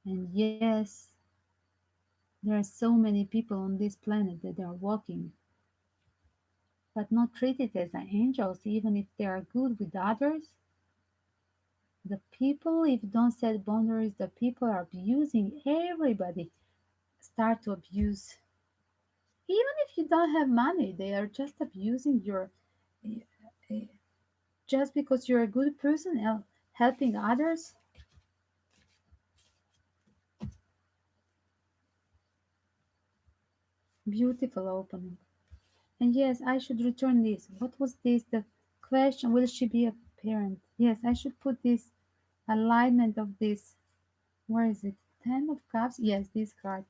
And yes, there are so many people on this planet that are walking, but not treated as angels, even if they are good with others. The people, if don't set boundaries, the people are abusing everybody. Start to abuse. Even if you don't have money, they are just abusing your just because you're a good person helping others. Beautiful opening. And yes, I should return this. What was this? The question, will she be a parent? Yes, I should put this alignment of this. Where is it? 10 of Cups. Yes, this card.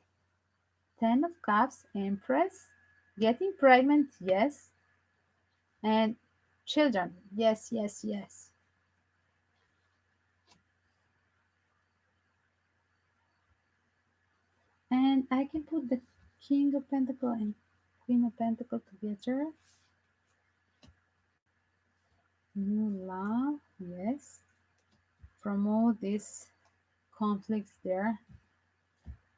10 of Cups, Empress. Getting pregnant, yes. And children, yes, yes, yes. And I can put the King of Pentacle and Queen of Pentacle together. New love, yes. From all these conflicts there.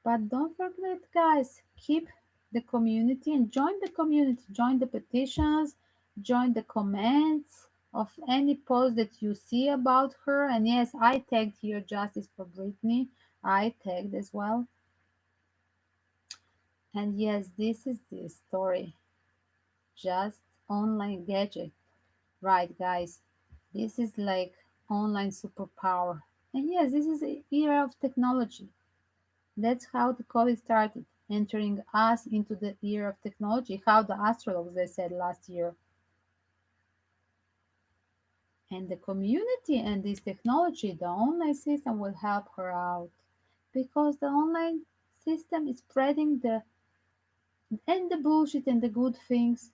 But don't forget, guys, keep the community and join the community. Join the petitions, join the comments of any post that you see about her. And yes, I tagged here Justice for Britney. I tagged as well. And yes, this is the story. Just online gadget. Right, guys. This is like online superpower. And yes, this is the era of technology. That's how the COVID started, entering us into the era of technology, how the astrologers they said last year. And the community and this technology, the online system will help her out because the online system is spreading the bullshit and the good things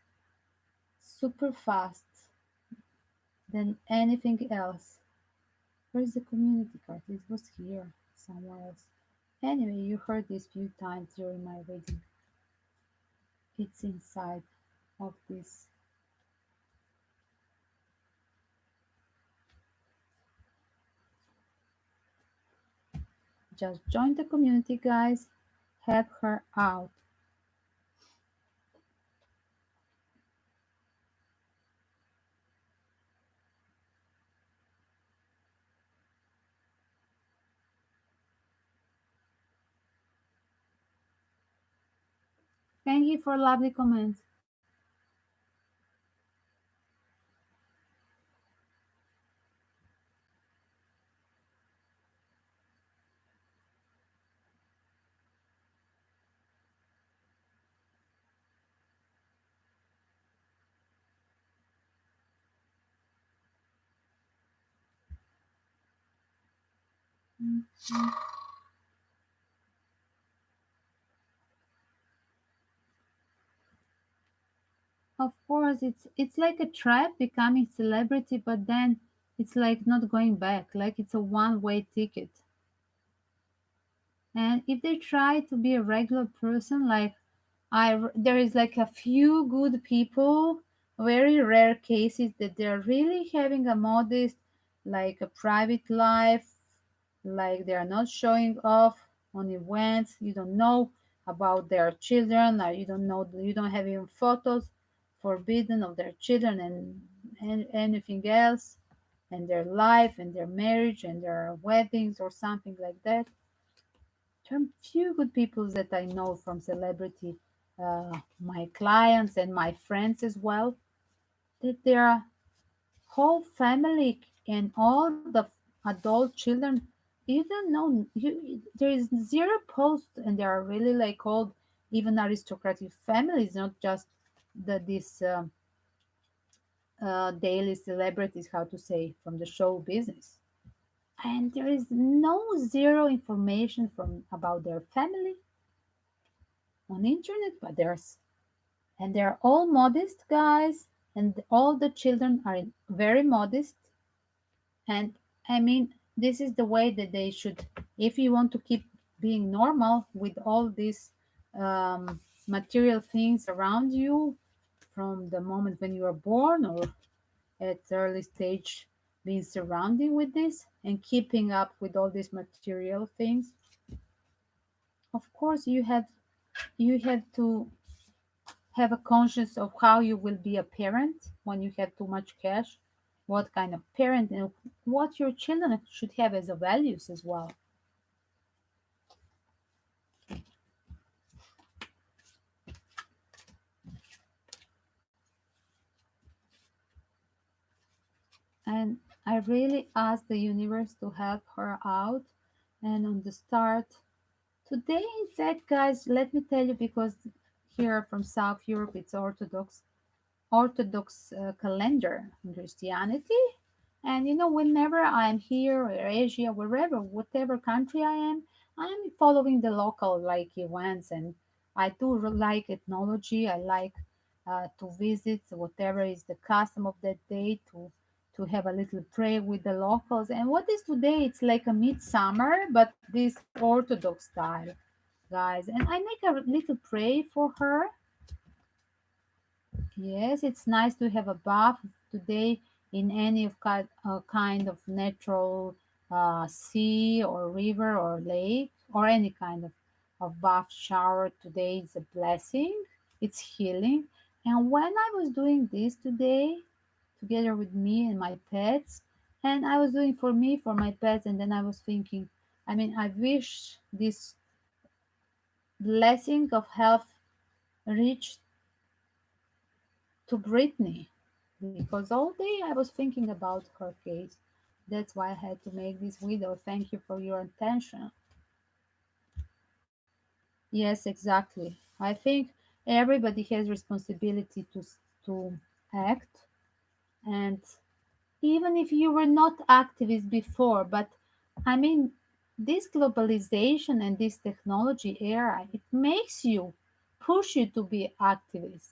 super fast than anything else. Where's the community card? It was here somewhere else. Anyway, you heard this few times during my reading. It's inside of this. Just join the community, guys. Help her out. Thank you for lovely comments. Of course, it's like a trap becoming celebrity, but then it's like not going back. Like it's a one-way ticket. And if they try to be a regular person, like there is like a few good people, very rare cases that they're really having a modest, like a private life, like they are not showing off on events. You don't know about their children, or you don't know, you don't have even photos forbidden of their children, and anything else, and their life and their marriage and their weddings or something like that. There are few good people that I know from celebrity, my clients and my friends as well, that their whole family and all the adult children, you don't know, there is zero post, and they are really like old, even aristocratic families, not just this daily celebrities, how to say, from the show business. And there is no zero information from about their family on internet, but there's, and they're all modest guys, and all the children are very modest. And I mean, this is the way that they should, if you want to keep being normal with all these um, material things around you from the moment when you are born or at early stage, being surrounded with this and keeping up with all these material things, of course you have to have a conscience of how you will be a parent when you have too much cash, what kind of parent, and what your children should have as a values as well. And I really asked the universe to help her out. And on the start, today instead, guys, let me tell you, because here from South Europe it's Orthodox calendar in Christianity. And whenever I'm here or Asia, wherever, whatever country I am, I'm following the local like events, and I do like ethnology. I like to visit whatever is the custom of that day, to have a little pray with the locals. And what is today? It's like a midsummer, but this Orthodox style, guys. And I make a little pray for her. Yes, it's nice to have a bath today in any kind of natural sea or river or lake, or any kind of bath shower. Today is a blessing. It's healing. And when I was doing this today, together with me and my pets, and I was doing for me, for my pets, and then I was thinking, I mean, I wish this blessing of health reached to Britney, because all day I was thinking about her case. That's why I had to make this video. Thank you for your attention. Yes, exactly. I think everybody has responsibility to act, and even if you were not activist before, but I mean, this globalization and this technology era, it makes you, push you to be activist,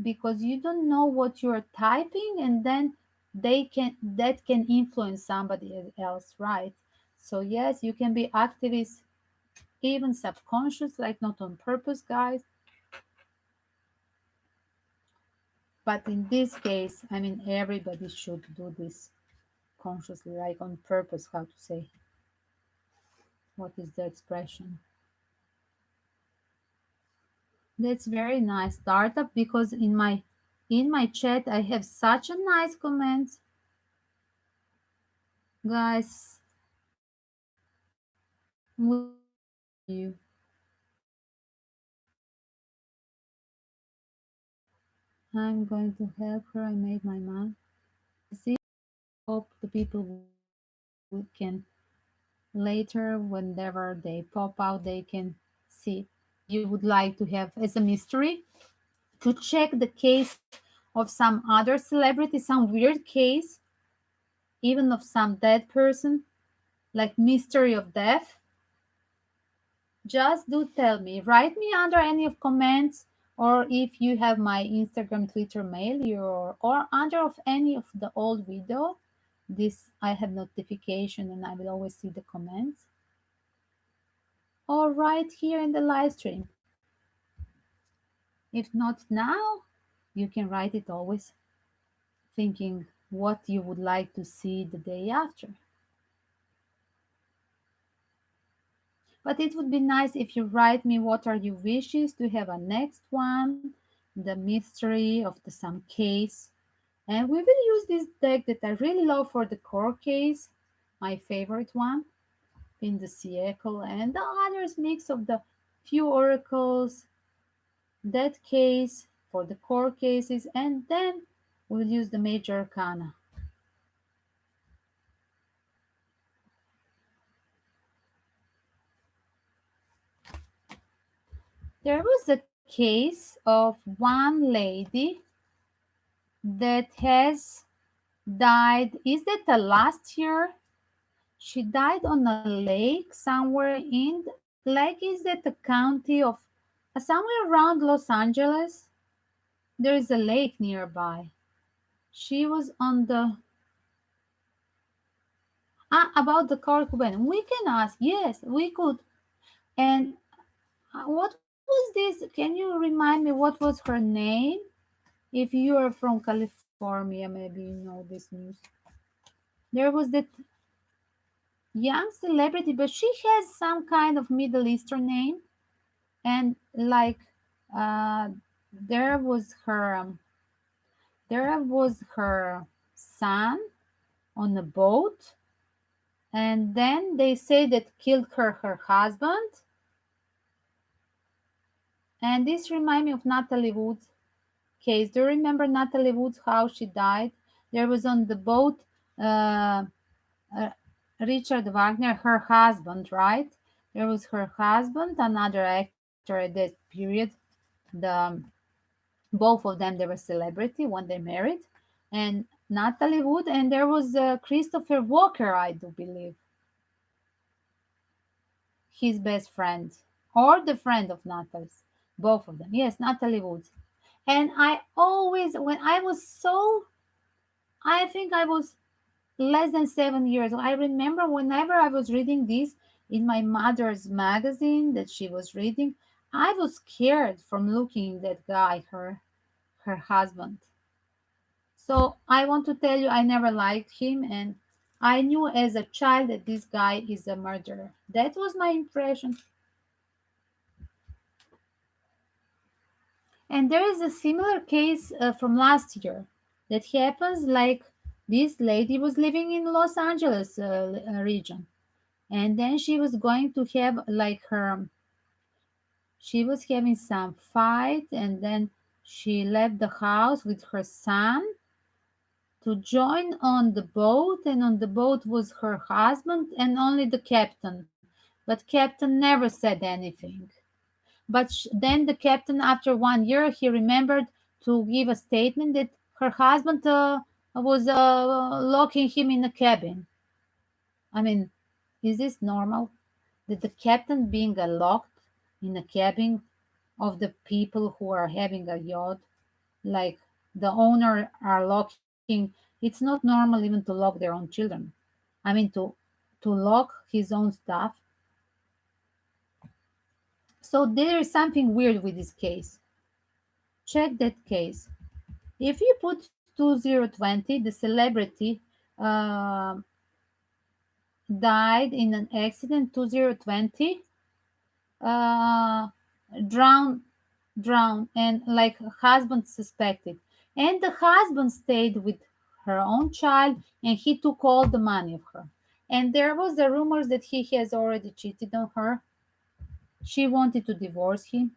because you don't know what you're typing, and then that can influence somebody else, right? So yes, you can be activist, even subconscious, like not on purpose, guys. But in this case, I mean, everybody should do this consciously, like on purpose, how to say, what is the expression? That's very nice startup, because in my chat I have such a nice comments, guys. You, I'm going to help her. I made my mind. See, hope the people can later, whenever they pop out, they can see. You would like to have as a mystery to check the case of some other celebrity, some weird case, even of some dead person, like mystery of death. Just do tell me. Write me under any of comments, or if you have my Instagram, Twitter, mail, or under of any of the old video. This I have notification, and I will always see the comments. Or right here in the live stream. If not now, you can write it always, thinking what you would like to see the day after. But it would be nice if you write me what are your wishes to have a next one, the mystery of the some case, And we will use this deck that I really love for the court case, my favorite one, in the Siècle, and the others mix of the few oracles, that case for the court cases, and then we'll use the major arcana. There was a case of one lady that has died. Is that the last year? She died on a lake somewhere in, like, is that the county of, somewhere around Los Angeles? There is a lake nearby. She was on the, about the Corcoran. We can ask, yes, we could. And what was this? Can you remind me what was her name? If you are from California, maybe you know this news. There was that young celebrity, but she has some kind of Middle Eastern name, and like, uh, there was her, there was her son on a boat, and then they say that killed her husband. And this remind me of Natalie Wood's case. Do you remember Natalie Wood's, how she died? There was on the boat, uh, uh, Richard Wagner, her husband, right? There was her husband, another actor at that period. The Both of them, they were celebrity when they married, and Natalie Wood, and there was Christopher Walker, I do believe, his best friend, or the friend of Natalie's. Both of them, yes, Natalie Wood. And I always, when I was so, I think I was less than 7 years. I remember whenever I was reading this in my mother's magazine that she was reading, I was scared from looking at that guy, her husband. So I want to tell you, I never liked him, and I knew as a child that this guy is a murderer. That was my impression. And there is a similar case from last year that happens, like, this lady was living in Los Angeles region, and then she was going to have like her, she was having some fight, and then she left the house with her son to join on the boat, and on the boat was her husband and only the captain, but captain never said anything. But then the captain, after 1 year, he remembered to give a statement that her husband was locking him in a cabin. I mean, is this normal, that the captain being locked in a cabin of the people who are having a yacht, like the owner are locking? It's not normal even to lock their own children. I mean, to lock his own stuff. So there is something weird with this case. Check that case. If you put 2020, the celebrity uh, died in an accident. 2020, uh, drowned, drowned, and like husband suspected, and the husband stayed with her own child, and he took all the money of her. And there was the rumors that he has already cheated on her. She wanted to divorce him.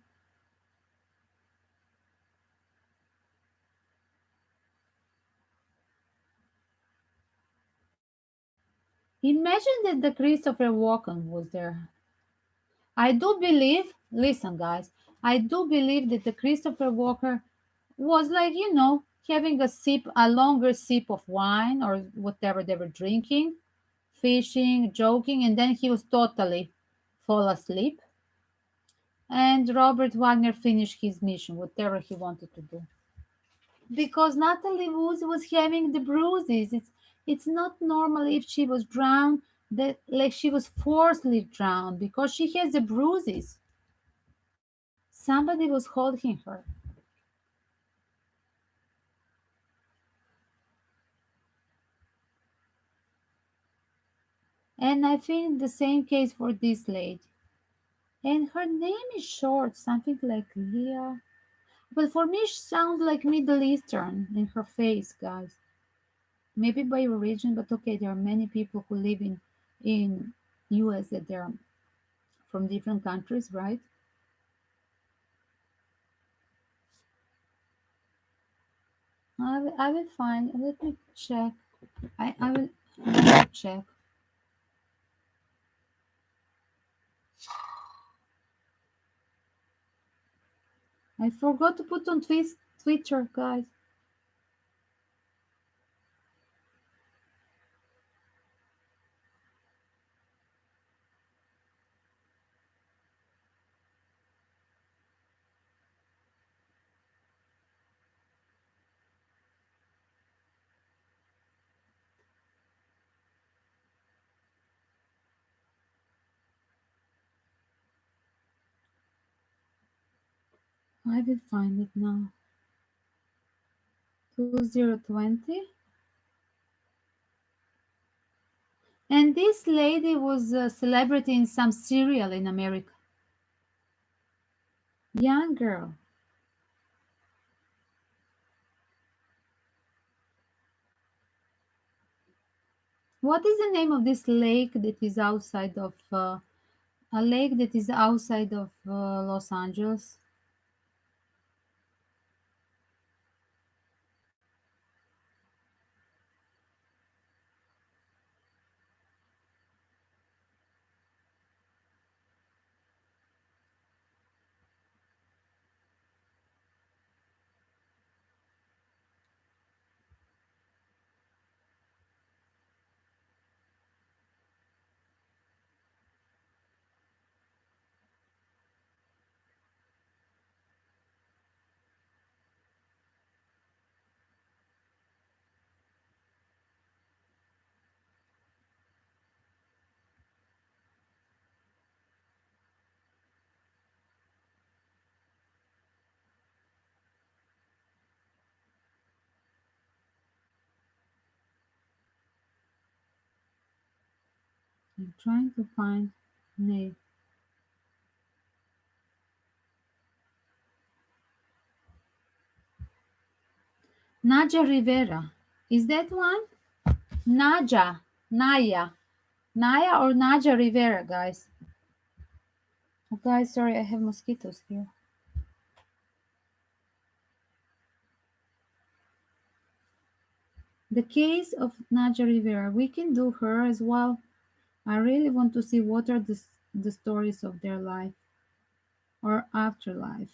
Imagine that the Christopher Walken was there. I do believe, listen guys, I do believe that the Christopher Walker was, like, having a longer sip of wine or whatever they were drinking, fishing, joking, and then he was totally fall asleep. And Robert Wagner finished his mission, whatever he wanted to do. Because Natalie Woods was having the bruises. It's not normal if she was drowned, that, like, she was forcibly drowned, because she has the bruises. Somebody was holding her. And I think the same case for this lady. And her name is short, something like Leah. But for me, she sounds like Middle Eastern in her face, guys. Maybe by origin, but okay, there are many people who live in US that they're from different countries, right? I will find. Let me check. I will check. I forgot to put on Twitter, guys. I will find it now. 2020. And this lady was a celebrity in some serial in America. Young girl. What is the name of this lake that is outside of a lake that is outside of Los Angeles? I'm trying to find name. Naja Rivera. Is that one? Naja. Naya. Naya or Naja Rivera, guys. Oh, guys, sorry, I have mosquitoes here. The case of Naja Rivera. We can do her as well. I really want to see what are the stories of their life or afterlife.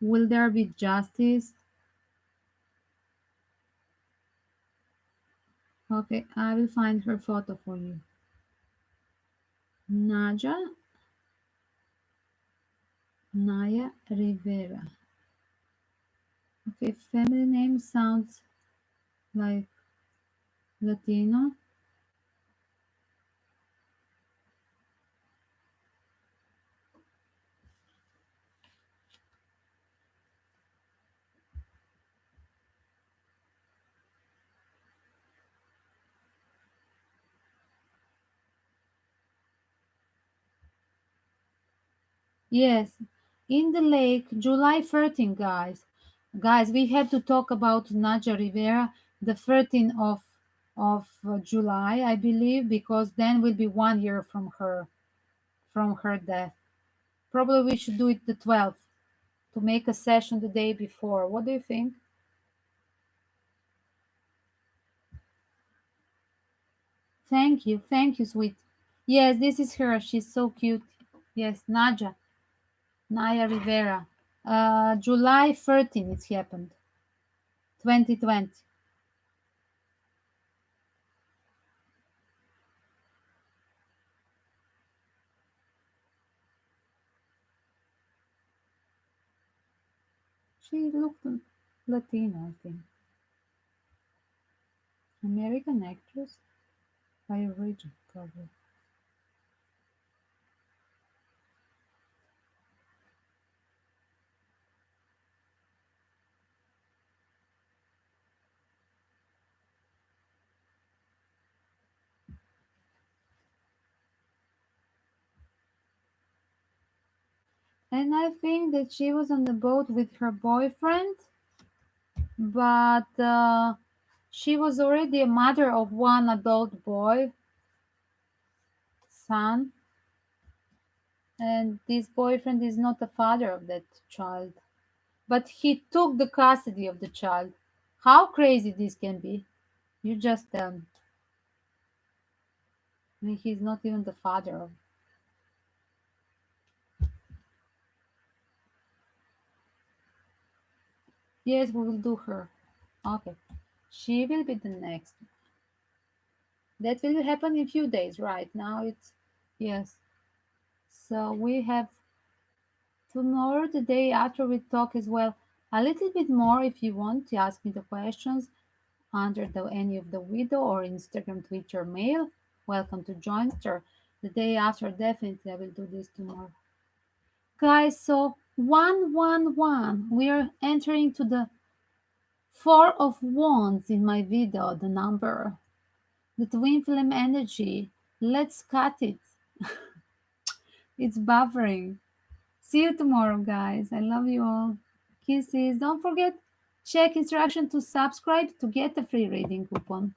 Will there be justice? Okay, I will find her photo for you. Naja Naya Rivera. Okay, family name sounds like Latino. Yes, in the lake, July 13, guys. Guys, we have to talk about Naja Rivera, the 13th of July, I believe, because then will be 1 year from her death. Probably we should do it the 12th to make a session the day before. What do you think? Thank you, sweet. Yes, this is her. She's so cute. Yes, Naja, Naya Rivera. July 13th it happened, 2020. She looked Latina, I think. American actress by origin, probably. And I think that she was on the boat with her boyfriend, but she was already a mother of one adult boy, son, and this boyfriend is not the father of that child. But he took the custody of the child. How crazy this can be? You just tell me. I mean, he's not even the father of. Yes, we will do her. Okay. She will be the next. That will happen in few days, right? Now it's yes. So we have tomorrow, the day after we talk as well. A little bit more if you want to ask me the questions under any of the video or Instagram, Twitter, mail. Welcome to join after. The day after, definitely I will do this tomorrow. Guys, so 111. We are entering to the Four of Wands in my video, the number. The twin flame energy. Let's cut it. It's buffering. See you tomorrow, guys. I love you all. Kisses. Don't forget, check instruction to subscribe to get a free reading coupon.